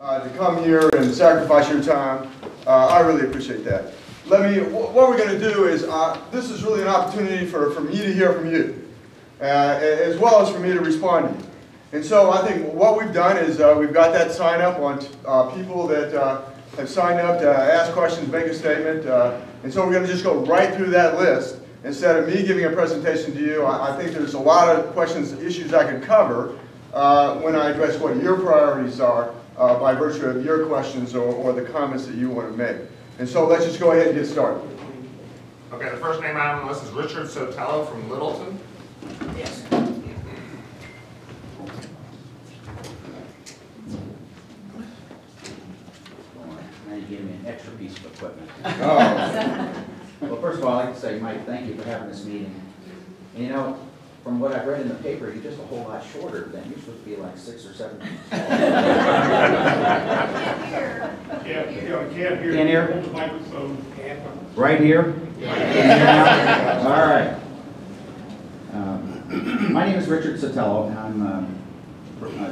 To come here and sacrifice your time. I really appreciate that. What we're going to do is, this is really an opportunity for me to hear from you, as well as for me to respond to you. And so I think what we've done is we've got that sign up on people that have signed up to ask questions, make a statement. And so we're going to just go right through that list. Instead of me giving a presentation to you, I think there's a lot of questions, issues I can cover when I address what your priorities are by virtue of your questions or the comments that you want to make. And so let's just go ahead and get started. Okay, the first name on the list is Richard Sotelo from Littleton. Yes. Now you gave me an extra piece of equipment. Oh. Well, first of all, I'd like to say, Mike, thank you for having this meeting. And you know, from what I've read in the paper, you're just a whole lot shorter than you're supposed to be like 6 or 7 feet tall. Can't hear. Can't hear? Hold the microphone. Right here? Yeah. All right. My name is Richard Sotelo. I'm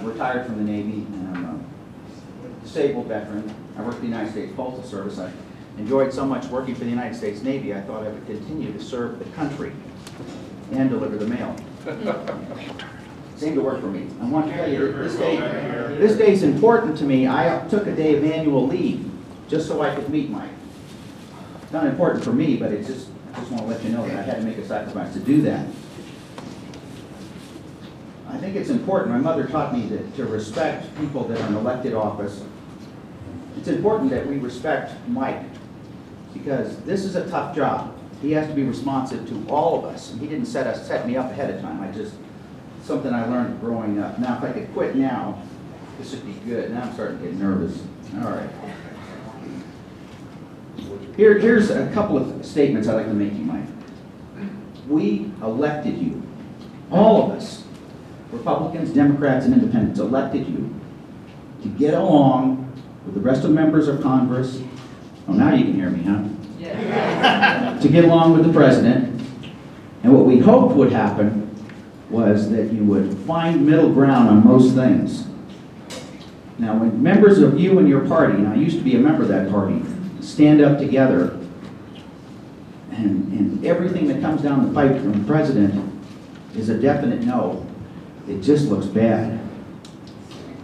retired from the Navy, and I'm a disabled veteran. I work for the United States Postal Service. I enjoyed so much working for the United States Navy, I thought I would continue to serve the country and deliver the mail. Seemed to work for me. I want to tell you, this day is important to me. I took a day of annual leave just so I could meet Mike. It's not important for me, but I just want to let you know that I had to make a sacrifice to do that. I think it's important. My mother taught me to respect people that are in elected office. It's important that we respect Mike, because this is a tough job. He has to be responsive to all of us. And he didn't set me up ahead of time. Something I learned growing up. Now, if I could quit now, this would be good. Now I'm starting to get nervous. All right. Here's a couple of statements I'd like to make to you, Mike. We elected you, all of us, Republicans, Democrats, and Independents, elected you to get along with the rest of the members of Congress. Oh, now you can hear me, huh? Yeah. To get along with the president. And what we hoped would happen was that you would find middle ground on most things. Now, when members of you and your party, and I used to be a member of that party, stand up together, and everything that comes down the pipe from the president is a definite no, it just looks bad.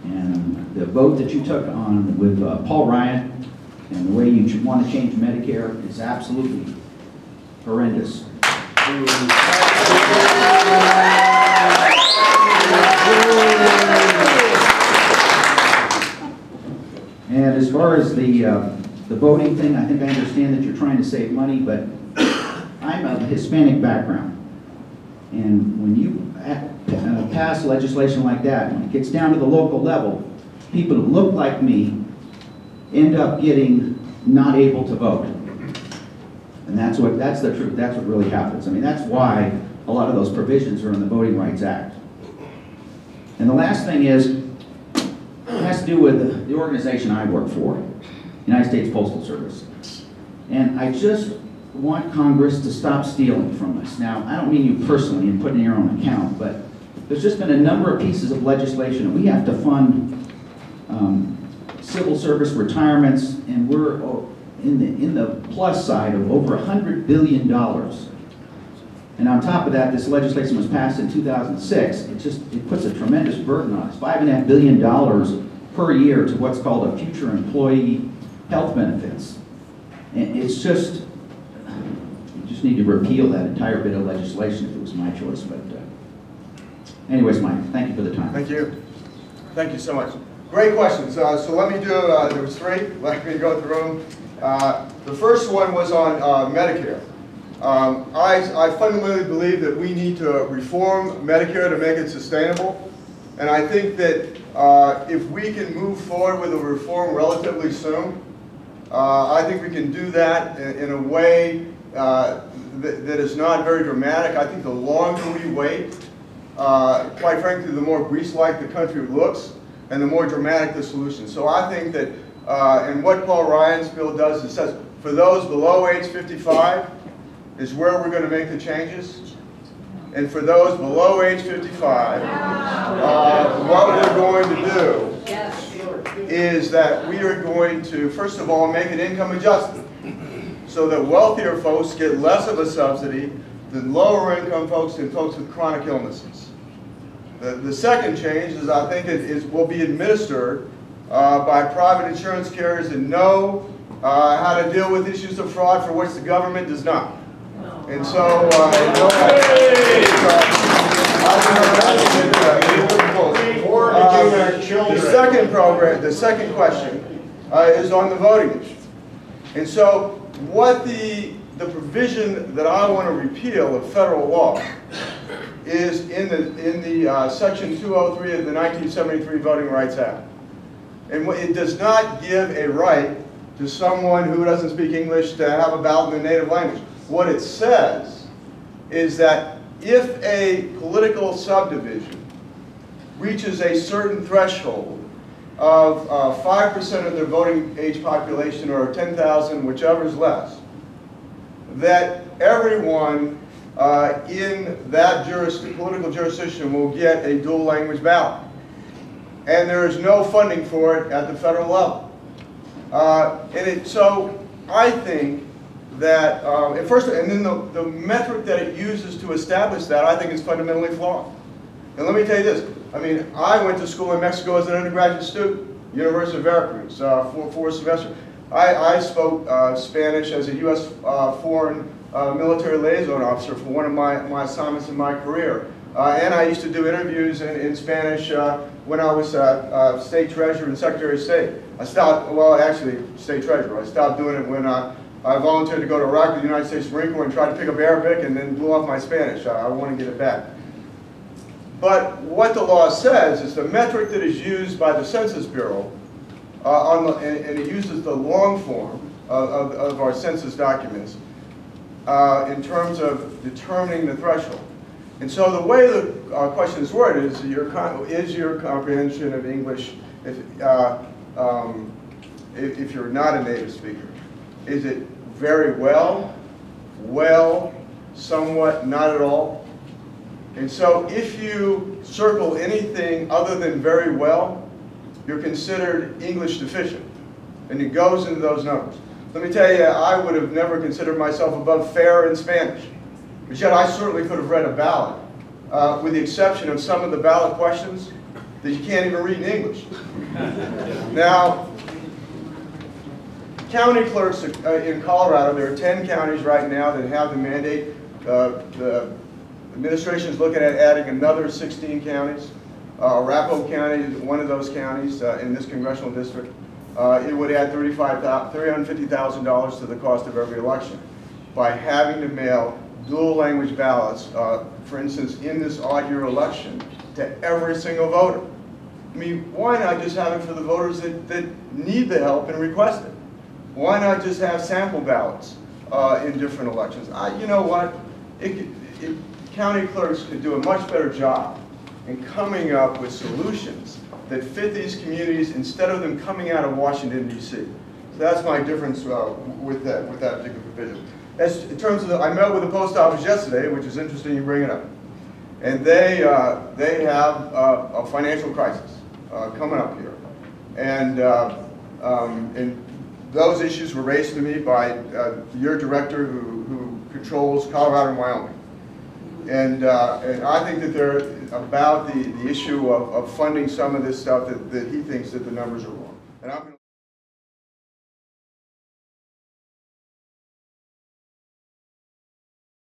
And the vote that you took on with Paul Ryan and the way you want to change Medicare is absolutely horrendous. And as far as the voting thing, I think I understand that you're trying to save money, but I'm of Hispanic background. And when you pass legislation like that, when it gets down to the local level, people who look like me end up getting not able to vote. And that's the truth. That's what really happens. I mean, that's why a lot of those provisions are in the Voting Rights Act. And the last thing is, it has to do with the organization I work for, United States Postal Service. And I just want Congress to stop stealing from us. Now, I don't mean you personally and put in your own account, but there's just been a number of pieces of legislation. We have to fund civil service retirements, and we're in the plus side of over $100 billion. And on top of that, this legislation was passed in 2006. It puts a tremendous burden on us, $5.5 billion per year to what's called a future employee health benefits. And it's just, you just need to repeal that entire bit of legislation if it was my choice. But anyways, Mike, thank you for the time. Thank you. Thank you so much. Great questions. So let me do, there was 3. Let me go through them. The first one was on Medicare. I fundamentally believe that we need to reform Medicare to make it sustainable. And I think that if we can move forward with a reform relatively soon, I think we can do that in a way that is not very dramatic. I think the longer we wait, quite frankly, the more grease-like the country looks and the more dramatic the solution. So I think that, and what Paul Ryan's bill does, it says for those below age 55 is where we're going to make the changes. And for those below age 55, what we're going to do is that we are going to, first of all, make it income adjusted so that wealthier folks get less of a subsidy than lower income folks and folks with chronic illnesses. The second change is I think it will be administered by private insurance carriers that know how to deal with issues of fraud for which the government does not. And so, the second question is on the voting issue. And so, what the provision that I want to repeal of federal law is in the section 203 of the 1973 Voting Rights Act. And it does not give a right to someone who doesn't speak English to have a ballot in their native language. What it says is that if a political subdivision reaches a certain threshold of 5% of their voting age population, or 10,000, whichever is less, that everyone in that political jurisdiction will get a dual language ballot. And there is no funding for it at the federal level. So I think that, and then the metric that it uses to establish that, I think is fundamentally flawed. And let me tell you this, I mean, I went to school in Mexico as an undergraduate student, University of Veracruz, for 4 semesters. I spoke Spanish as a U.S. foreign military liaison officer for one of my assignments in my career. And I used to do interviews in Spanish when I was state treasurer and secretary of state. I stopped, well, actually, state treasurer. I stopped doing it when I volunteered to go to Iraq with the United States Marine Corps and tried to pick up Arabic and then blew off my Spanish. I want to get it back. But what the law says is the metric that is used by the Census Bureau, and it uses the long form of our census documents in terms of determining the threshold. And so the way the question is worded is your comprehension of English, if you're not a native speaker, is it very well, somewhat, not at all? And so if you circle anything other than very well, you're considered English deficient. And it goes into those numbers. Let me tell you, I would have never considered myself above fair in Spanish. But yet I certainly could have read a ballot, with the exception of some of the ballot questions that you can't even read in English. Now, county clerks in Colorado, there are 10 counties right now that have the mandate. The administration is looking at adding another 16 counties. Arapahoe County is one of those counties in this congressional district. It would add $350,000 to the cost of every election by having to mail dual language ballots, for instance, in this odd year election, to every single voter. I mean, why not just have it for the voters that need the help and request it? Why not just have sample ballots in different elections? You know what? County clerks could do a much better job in coming up with solutions that fit these communities instead of them coming out of Washington, D.C. So that's my difference with that particular provision. In terms of I met with the post office yesterday, which is interesting you bring it up. And they have a financial crisis coming up here. And those issues were raised to me by your director who controls Colorado and Wyoming. And I think that they're about the issue of funding some of this stuff that he thinks that the numbers are wrong. And I'm